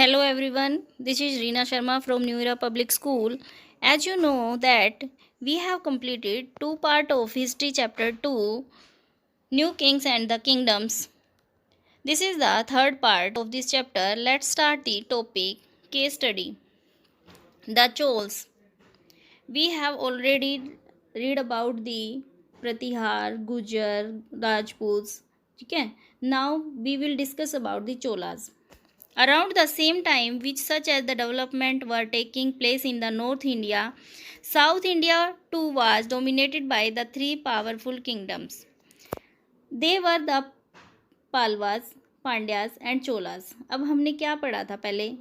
Hello everyone, this is Reena Sharma from New Era Public School. As you know that we have completed two part of History Chapter 2, New Kings and the Kingdoms. This is the third part of this chapter. Let's start the topic case study. The Chols. We have already read about the Pratihar, Gujar, Rajputs. Okay? Now we will discuss about the Cholas. Around the same time which such as the development were taking place in the North India, South India too was dominated by the three powerful kingdoms. They were the Palwas, Pandyas and Cholas. अब हमने क्या पढ़ा था पहले?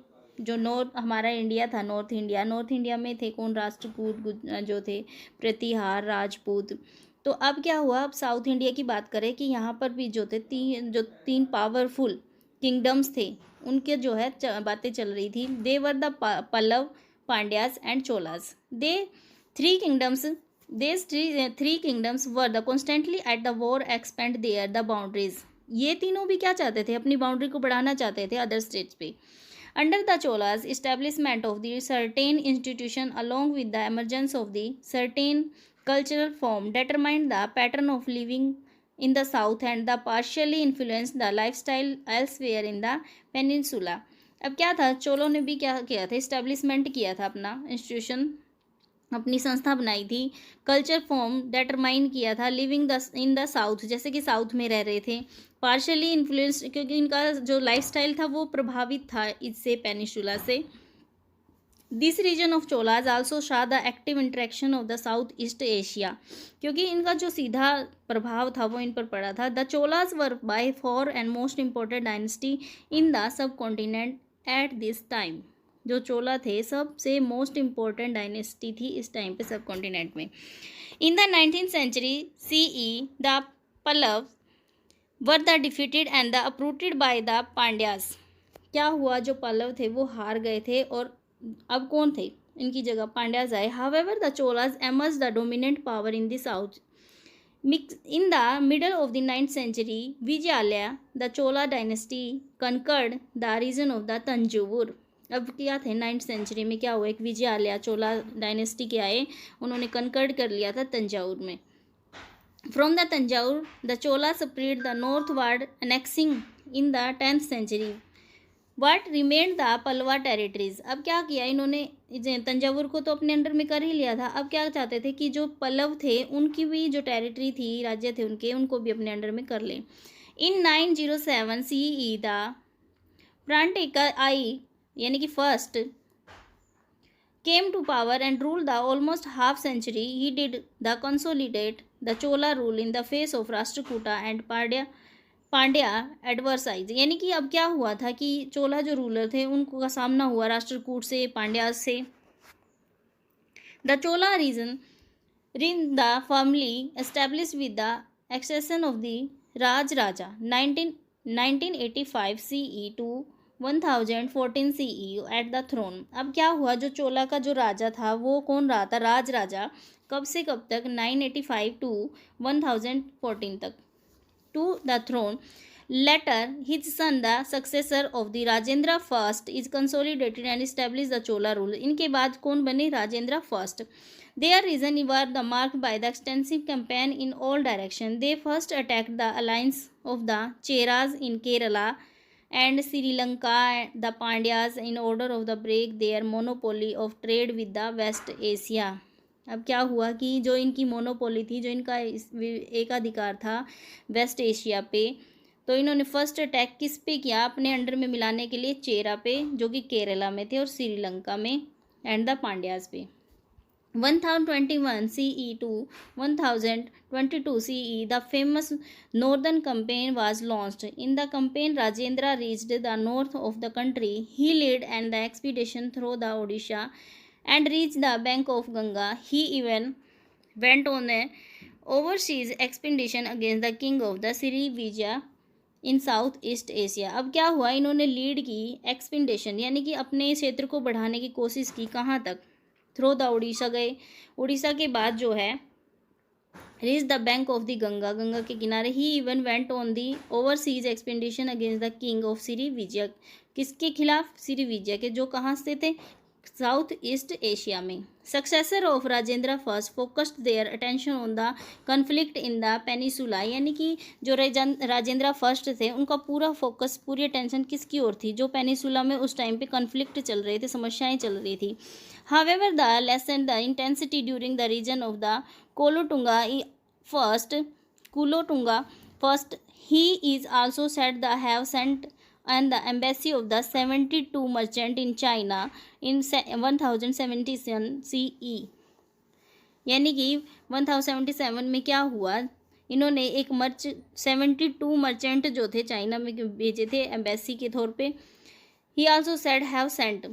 जो north हमारा India था, north India में थे कौन? राष्ट्रकूट जो थे, प्रतिहार, राजपूत. तो अब क्या हुआ? अब साउथ इंडिया की बात करें कि यहाँ पर भी जो थे तीन पावरफुल किंगडम्स थे, उनके जो है बातें चल रही थी. They were the Pallava, Pandyas and Cholas. Three kingdoms These three kingdoms were the constantly at the war expand the boundaries. ये तीनों भी क्या चाहते थे? अपनी बाउंड्री को बढ़ाना चाहते थे अदर स्टेट्स पे. Under the Cholas, establishment of the certain institution along with the emergence of the certain cultural form determined the pattern of living in the south and the partially influenced the lifestyle elsewhere in the peninsula. अब क्या था? चोलों ने भी क्या किया था? Establishment किया था, अपना इंस्टीट्यूशन, अपनी संस्था बनाई थी. कल्चर फॉर्म डेटरमाइन किया था. लिविंग इन द साउथ, जैसे कि साउथ में रह रहे थे. पार्शली इन्फ्लुएंस्ड, क्योंकि इनका जो लाइफस्टाइल था वो प्रभावित था इससे, पेनिनसुला से. This region of Cholas also saw the active interaction of the south east Asia, क्योंकि इनका जो सीधा प्रभाव था वो इन पर पड़ा था. The Cholas were by far and most important dynasty in the subcontinent at this time. जो चोला थे सबसे मोस्ट इम्पोर्टेंट डायनेस्टी थी इस टाइम पे सब कॉन्टिनेंट में. In the 19th century CE the Pallava were the defeated and the uprooted by the Pandyas. क्या हुआ? जो पल्लव थे वो हार गए थे और अब कौन थे? इनकी जगह पांड्यास आए. However the Cholas emerge the dominant power in the south. In the middle of the 9th century, Vijayalaya, the Chola dynasty, conquered the region of the Tanjavur. अब क्या थे? 9th सेंचुरी में क्या हुआ? एक विजयालया चोला डायनेस्टी के आए, उन्होंने कनकर्ड कर लिया था तंजावुर में. From the Thanjavur the Chola spread the northward annexing in the 10th century what remained the Pallava territories. अब क्या किया इन्होंने? तंजावुर को तो अपने अंडर में कर ही लिया था. अब क्या चाहते थे कि जो पल्लव थे उनकी भी जो टेरिटरी थी, राज्य थे उनके, उनको भी अपने अंडर में कर लें. इन 907 CE द प्रांटिका आई, यानी कि first, came to power and ruled the almost half century. He did the consolidate the Chola rule in the face of Rashtrakuta and Pandya adversaries. यानी कि अब क्या हुआ था कि चोला जो रूलर थे उनको का सामना हुआ राष्ट्रकूट से, पांड्या से. The Chola region in the firmly establish with the accession of the Raja Raja 1985 CE to 1014 CE at the throne. अब क्या हुआ? जो चोला का जो राजा था वो कौन रहा था? राज राजा. कब से कब तक? 985 टू 1014 तक, to the throne. Later, his son, the successor of the Rajendra first, is consolidated and established the Chola rule. इनके बाद कौन बने? Rajendra first. Their reign were the marked by the extensive campaign in all directions. They first attacked the alliance of the Cheras in Kerala and Sri Lanka, the Pandyas, in order of the break their monopoly of trade with the West Asia. अब क्या हुआ कि जो इनकी monopoly थी, जो इनका एकाधिकार था वेस्ट एशिया पे, तो इन्होंने फर्स्ट अटैक किस पे किया? अपने अंडर में मिलाने के लिए चेरा पे, जो कि केरला में थे, और श्रीलंका में, एंड द पांड्यास पे. 1021 CE to 1022 CE the famous northern campaign was launched. In the campaign Rajendra reached the north of the country. He led and the expedition through the Odisha and reached the bank of Ganga. He even went on a overseas expedition against the king of the Sri Vijaya in south east Asia. अब क्या हुआ? इन्होंने lead की expedition, यानी कि अपने क्षेत्र को बढ़ाने की कोशिश की. कहाँ तक? थ्रो द उड़ीसा गए. उड़ीसा के बाद जो है reach the bank of the Ganga, Ganga के किनारे. He even went on the overseas expedition against the king of Sri Vijay. किसके खिलाफ? श्रीविजय के, जो कहाँ से थे? साउथ ईस्ट एशिया में। Successor of Rajendra first focused their attention on the conflict in the peninsula, यानी कि जो राजेंद्र फर्स्ट थे उनका पूरा फोकस, पूरी अटेंशन किसकी ओर थी? जो पेनिसुला में उस टाइम पे कन्फ्लिक्ट चल रहे थे, समस्याएं चल रही थी। However the lessen the intensity during the region of the Kulottunga first he is also said to have sent and the embassy of the 72 merchant in China in 1077 CE, यानी कि 1077 में क्या हुआ, इन्होंने एक 72 मर्चेंट जो थे चाइना में भेजे थे एम्बेसी के तौर पे। he also said have sent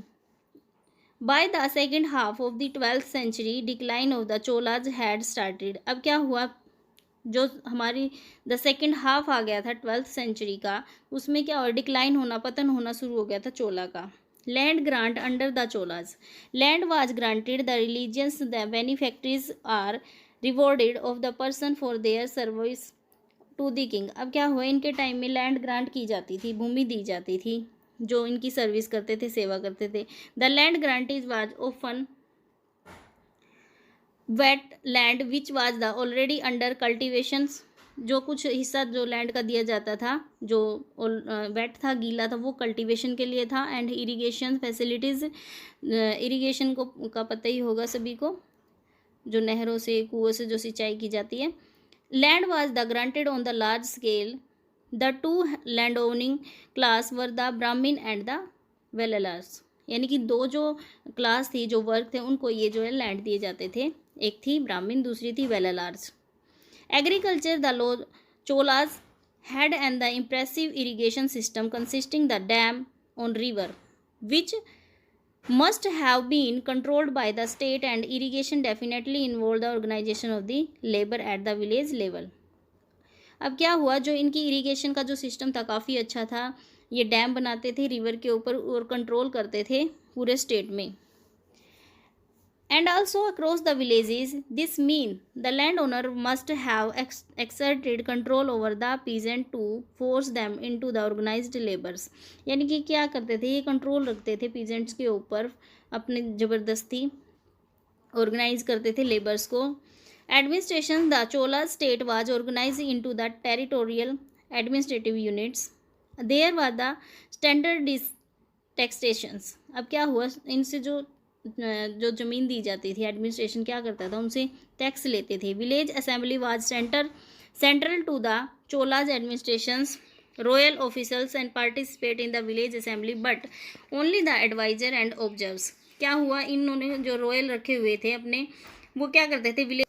by the second half of the 12th century decline of the Cholas had started। अब क्या हुआ, जो हमारी द सेकेंड हाफ आ गया था 12th सेंचुरी का, उसमें क्या हुआ, डिक्लाइन होना, पतन होना शुरू हो गया था चोला का। Land grant under the Cholas, land was granted the religions, the beneficiaries are rewarded of the person for their service to the king. अब क्या हुआ, इनके टाइम में लैंड ग्रांट की जाती थी, भूमि दी जाती थी जो इनकी सर्विस करते थे, सेवा करते थे। The land grantees was often wet land which was the already under cultivations, जो कुछ हिस्सा जो लैंड का दिया जाता था, जो वेट था, गीला था, वो कल्टीवेशन के लिए था। एंड इरिगेशन फैसिलिटीज़, इरिगेशन को का पता ही होगा सभी को, जो नहरों से, कुओं से जो सिंचाई की जाती है। Land was the granted on the large scale, the two land owning class were the Brahmin and the Vellalars, यानी कि दो जो क्लास थी, जो वर्ग थे, उनको ये जो है लैंड दिए जाते थे, एक थी ब्राह्मीण, दूसरी थी Vellalars. Agriculture, the Cholas had and the impressive irrigation system consisting the dam on river which must have been controlled by the state, and irrigation definitely involved the organization of the labor at the village level। अब क्या हुआ, जो इनकी irrigation का जो system था काफ़ी अच्छा था, ये डैम बनाते थे रिवर के ऊपर और कंट्रोल करते थे पूरे स्टेट में। And also across the villages, this mean the landowner must have exerted control over the peasant to force them into the organized labors, यानी कि क्या करते थे, ये कंट्रोल रखते थे पीजेंट्स के ऊपर, अपने ज़बरदस्ती ऑर्गेनाइज करते थे लेबर्स को। Administration, the Chola state was organise into the territorial administrative units, there was the standard taxations. अब क्या हुआ, इनसे जो ज़मीन दी जाती थी, एडमिनिस्ट्रेशन क्या करता था, उनसे टैक्स लेते थे। Village assembly was central to the Cholas administrations, royal officers and participate in the village assembly but only the adviser and observes. क्या हुआ, इन्होंने जो रॉयल रखे हुए थे अपने, वो क्या करते थे विलेज,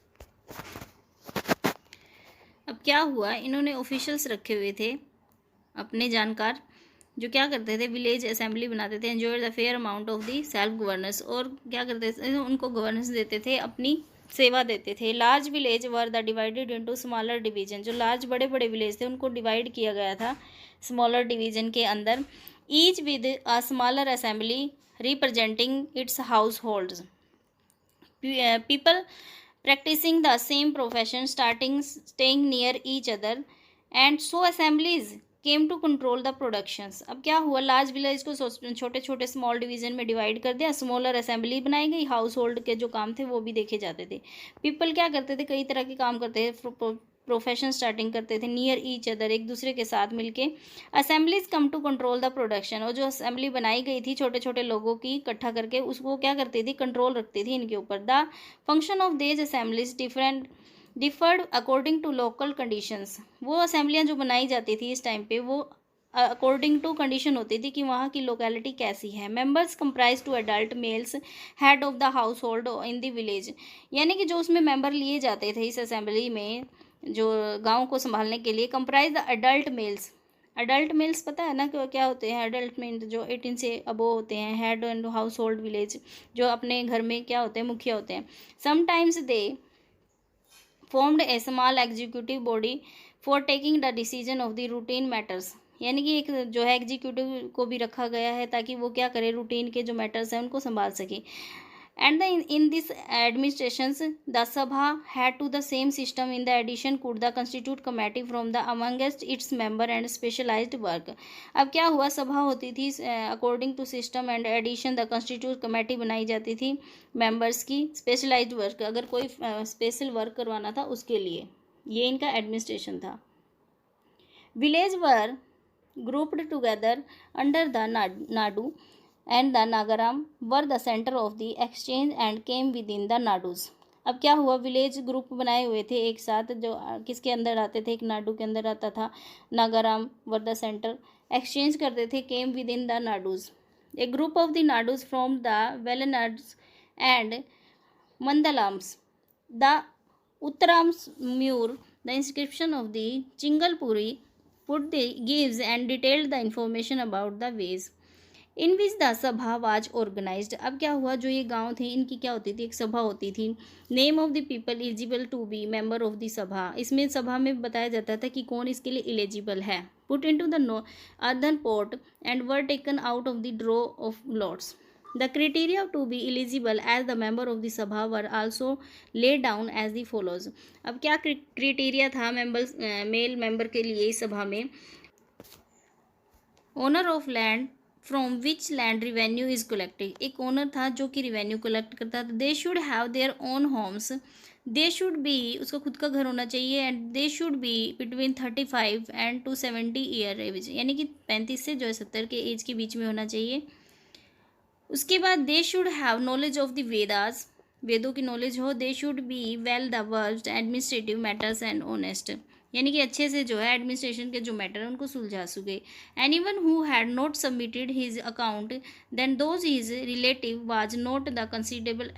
अब क्या हुआ, इन्होंने ऑफिशियल्स रखे हुए थे अपने जानकार, जो क्या करते थे, विलेज असेंबली बनाते थे, enjoy the fair amount of the self governance, और क्या करते थे, उनको गवर्नेंस देते थे, अपनी सेवा देते थे। Large village were the divided into smaller division, जो लार्ज बड़े बड़े विलेज थे उनको डिवाइड किया गया था स्मॉलर डिवीजन के अंदर, each with a smaller assembly representing it's house holds, people practicing the same profession staying near each other, and so assemblies came to control the productions। अब क्या हुआ, लार्ज विलेज को छोटे छोटे स्मॉल डिवीजन में divide कर दिया, smaller assembly बनाई गई, हाउस होल्ड के जो काम थे वो भी देखे जाते थे। पीपल क्या करते थे, कई तरह के काम करते थे, प्रोफेशन स्टार्टिंग करते थे, नियर ईच अदर, एक दूसरे के साथ मिलके। Assemblies come to control the production, और जो असेंबली बनाई गई थी छोटे छोटे लोगों की इकट्ठा करके, उसको क्या करती थी, कंट्रोल रखती थी इनके ऊपर। The function of these assemblies differed according to local conditions, वो असेंबलियाँ जो बनाई जाती थी इस टाइम पे, वो अकॉर्डिंग टू कंडीशन होती थी कि वहाँ की लोकेलिटी कैसी है। Members comprise to adult males head of the household in the village, यानी कि जो उसमें मेंबर लिए जाते थे इस असेंबली में, जो गांव को संभालने के लिए, comprise the adult males. Adult males पता है ना क्या होते हैं, अडल्ट मीन जो 18 से अबो होते हैं, head and house hold village, जो अपने घर में क्या होते हैं, मुखिया होते हैं। Sometimes they formed A small executive body for taking the decision of the routine matters, यानी कि एक जो है एग्जीक्यूटिव को भी रखा गया है ताकि वो क्या करे, रूटीन के जो मैटर्स हैं उनको संभाल सके। And in this administrations, the Sabha had to the same system. In the addition, could the constitute committee from the amongst its member and specialized work. अब क्या हुआ, सभा होती थी according to system and addition the constitute committee बनाई जाती थी members की स्पेशलाइज्ड वर्क, अगर कोई स्पेशल वर्क करवाना था उसके लिए, ये इनका एडमिनिस्ट्रेशन था. Village were grouped together under the Nadu and the Nagaram were the center of the exchange and came within the Nadus. अब क्या हुआ, विलेज ग्रुप बनाए हुए थे एक साथ, जो किसके अंदर आते थे, एक नाडू के अंदर आता था, Nagaram were the centre, exchange करते थे, came within the Nadus. A group of the Nadus from the Valanadus and Mandalams the Uttarams म्यूर the inscription of the Chingleput put the gives and detailed the information about the ways in which the sabha was organized. अब क्या हुआ, जो ये गांव थे इनकी क्या होती थी, एक सभा होती थी. Name of the people eligible to be member of the sabha, इसमें सभा में बताया जाता था कि कौन इसके लिए एलिजिबल है. Put into the earthen pot and were taken out of the draw of lots. The criteria to be eligible as the member of the sabha were also laid down as the follows. अब क्या criteria था male member के लिए इस सभा में. Owner of land from which land revenue is collected, एक owner था जो कि रिवेन्यू कलेक्ट करता था. They should have their own homes, they should be, उसका खुद का घर होना चाहिए. And they should be between 35 and to 70 year age, यानी कि 35 से जो है 70 के एज के बीच में होना चाहिए. उसके बाद दे should have knowledge of the Vedas, वेदों की नॉलेज हो. दे should be well the versed administrative matters and honest, यानी कि अच्छे से जो है एडमिनिस्ट्रेशन के जो मैटर है उनको सुलझा सके. Anyone who had not submitted his account then those his relative was not the considerable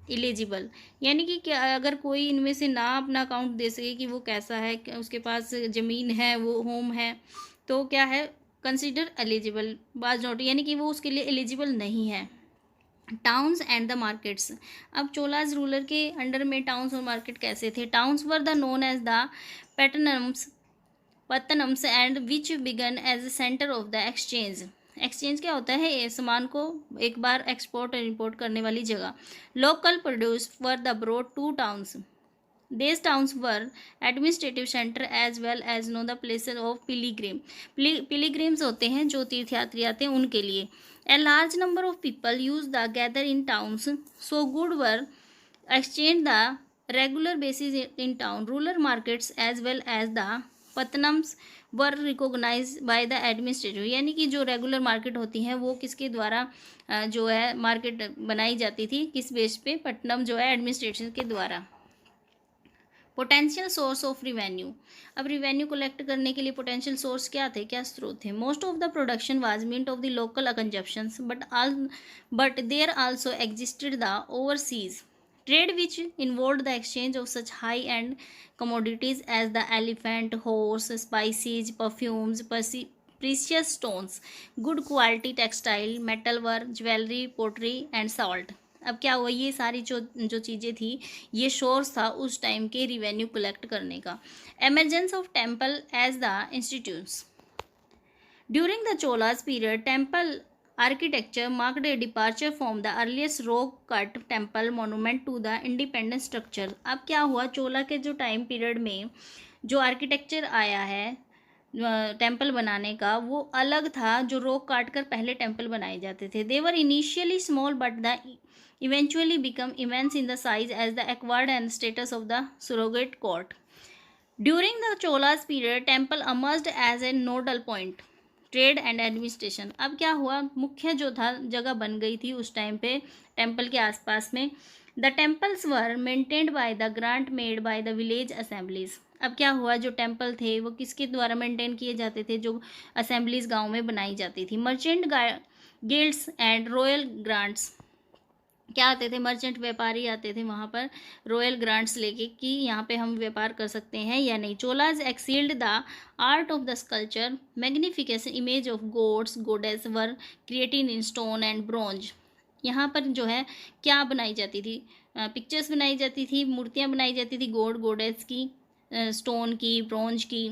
eligible, यानी कि क्या अगर कोई इनमें से ना अपना अकाउंट दे सके कि वो कैसा है, उसके पास ज़मीन है, वो होम है, तो क्या है, कंसिडर एलिजिबल वाज नॉट, यानी कि वो उसके लिए एलिजिबल नहीं है. टाउन्स एंड द मार्केट्स, अब चोलाज रूलर के अंडर में टाउन्स और मार्केट कैसे थे. Towns were the known as the Pattanams and which began as the centre of the exchange. Exchange क्या होता है, सामान को एक बार एक्सपोर्ट और इम्पोर्ट करने वाली जगह. Local produce were the brought two towns. These towns were administrative center as well as the places of pilgrim. Pilgrims होते हैं जो तीर्थयात्री आते हैं उनके लिए. A large number of people used the gather in towns, so good were exchanged the regular basis in town. Rural markets as well as the Pattanams were recognised by the administrative, यानी कि जो रेगुलर मार्केट होती हैं वो किसके द्वारा जो है मार्केट बनाई जाती थी, किस बेस पे, पट्टनम जो है एडमिनिस्ट्रेशन के द्वारा. पोटेंशियल सोर्स ऑफ रिवेन्यू, अब रिवेन्यू कलेक्ट करने के लिए पोटेंशियल सोर्स क्या थे, क्या स्रोत थे. Most of the production was meant of the local consumptions but there also existed the overseas trade which involve the exchange of such high end commodities as the elephant, horse, spices, perfumes, precious stones, good quality textile, metal work, jewellery, pottery and salt. अब क्या हुआ, ये सारी जो चीज़ें थी, ये source था उस टाइम के रिवेन्यू कलेक्ट करने का. Emergence of temple as the institutes. During the Cholas period temple architecture marked a departure from the earliest rock cut temple monument to the independent structure. अब क्या हुआ, चोला के जो टाइम पीरियड में जो आर्किटेक्चर आया है टेम्पल बनाने का, वो अलग था जो रॉक काट कर पहले टेम्पल बनाए जाते थे. They were initially small but the eventually become immense in the size as the acquired and status of the surrogate court. During the Cholas period, temple emerged as a nodal point, trade and administration. अब क्या हुआ, मुख्य जो था जगह बन गई थी उस टाइम पे टेम्पल के आसपास में. The temples were maintained by the grant made by the village assemblies. अब क्या हुआ, जो टेम्पल थे वो किसके द्वारा मेंटेन किए जाते थे, जो असेंबलीज गांव में बनाई जाती थी. Merchant guilds and royal grants, क्या आते थे, मर्चेंट व्यापारी आते थे वहाँ पर रॉयल ग्रांट्स लेके कि यहाँ पे हम व्यापार कर सकते हैं या नहीं. Cholas excelled the art of the sculpture, magnification image of gods goddess were created in stone and bronze. यहाँ पर जो है क्या बनाई जाती थी, पिक्चर्स बनाई जाती थी, मूर्तियाँ बनाई जाती थी गॉड गोडेस की, स्टोन की, ब्रॉन्ज की.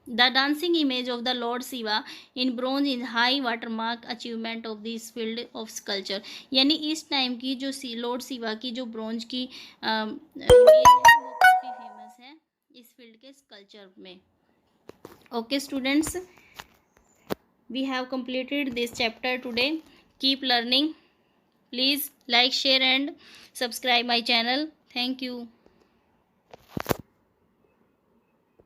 The dancing image of the Lord Shiva in bronze is high watermark achievement of this field of sculpture. यानी इस टाइम की जो लॉर्ड शिवा की जो ब्रॉन्ज की इमेज है वो काफ़ी फेमस है इस फील्ड के स्कल्पचर में. Okay students, we have completed this chapter today. Keep learning. Please like, share and subscribe my channel. Thank you.